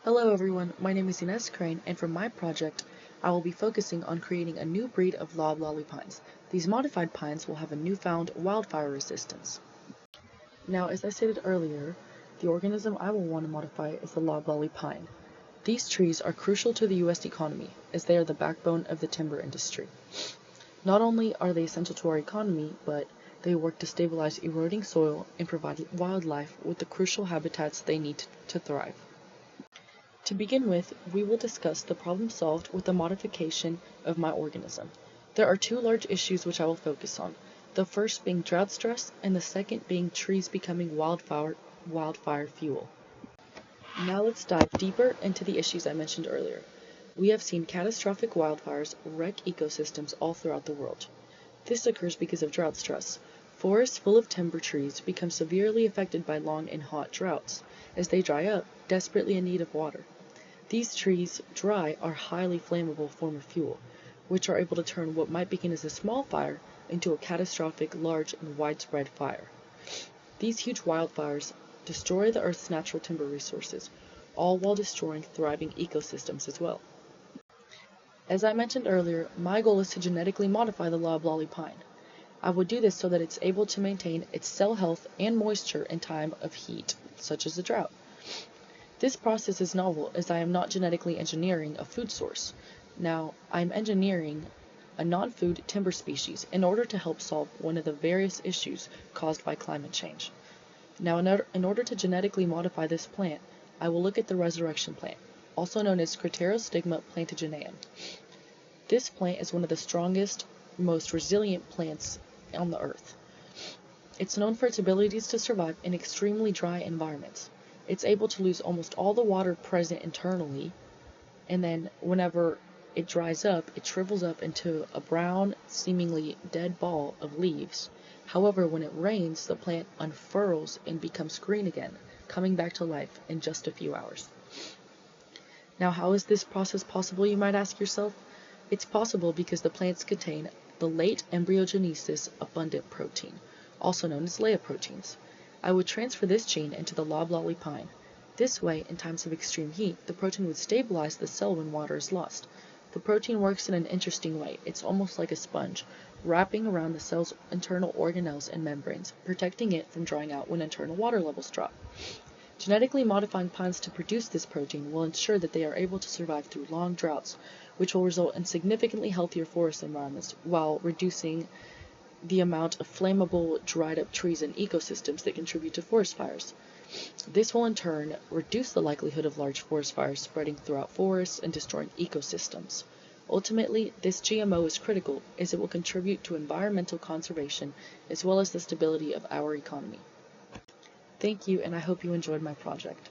Hello everyone, my name is Ines Crane, and for my project, I will be focusing on creating a new breed of loblolly pines. These modified pines will have a newfound wildfire resistance. Now, as I stated earlier, the organism I will want to modify is the loblolly pine. These trees are crucial to the U.S. economy, as they are the backbone of the timber industry. Not only are they essential to our economy, but they work to stabilize eroding soil and provide wildlife with the crucial habitats they need to thrive. To begin with, we will discuss the problem solved with the modification of my organism. There are two large issues which I will focus on, the first being drought stress and the second being trees becoming wildfire fuel. Now let's dive deeper into the issues I mentioned earlier. We have seen catastrophic wildfires wreck ecosystems all throughout the world. This occurs because of drought stress. Forests full of timber trees become severely affected by long and hot droughts, as they dry up, desperately in need of water. These trees, dry, are a highly flammable form of fuel, which are able to turn what might begin as a small fire into a catastrophic, large, and widespread fire. These huge wildfires destroy the Earth's natural timber resources, all while destroying thriving ecosystems as well. As I mentioned earlier, my goal is to genetically modify the loblolly pine. I would do this so that it's able to maintain its cell health and moisture in time of heat, such as a drought. This process is novel as I am not genetically engineering a food source. Now, I am engineering a non-food timber species in order to help solve one of the various issues caused by climate change. Now, in order to genetically modify this plant, I will look at the resurrection plant, also known as Craterostigma plantageneum. This plant is one of the strongest, most resilient plants on the earth. It's known for its abilities to survive in extremely dry environments. It's able to lose almost all the water present internally, and then whenever it dries up, it shrivels up into a brown, seemingly dead ball of leaves. However, when it rains, the plant unfurls and becomes green again, coming back to life in just a few hours. Now, how is this process possible, you might ask yourself? It's possible because the plants contain the late embryogenesis abundant protein, also known as leiomycin. I would transfer this gene into the loblolly pine. This way, in times of extreme heat, the protein would stabilize the cell when water is lost. The protein works in an interesting way. It's almost like a sponge, wrapping around the cell's internal organelles and membranes, protecting it from drying out when internal water levels drop. Genetically modifying pines to produce this protein will ensure that they are able to survive through long droughts, which will result in significantly healthier forest environments while reducing the amount of flammable, dried-up trees and ecosystems that contribute to forest fires. This will in turn reduce the likelihood of large forest fires spreading throughout forests and destroying ecosystems. Ultimately, this GMO is critical as it will contribute to environmental conservation as well as the stability of our economy. Thank you, and I hope you enjoyed my project.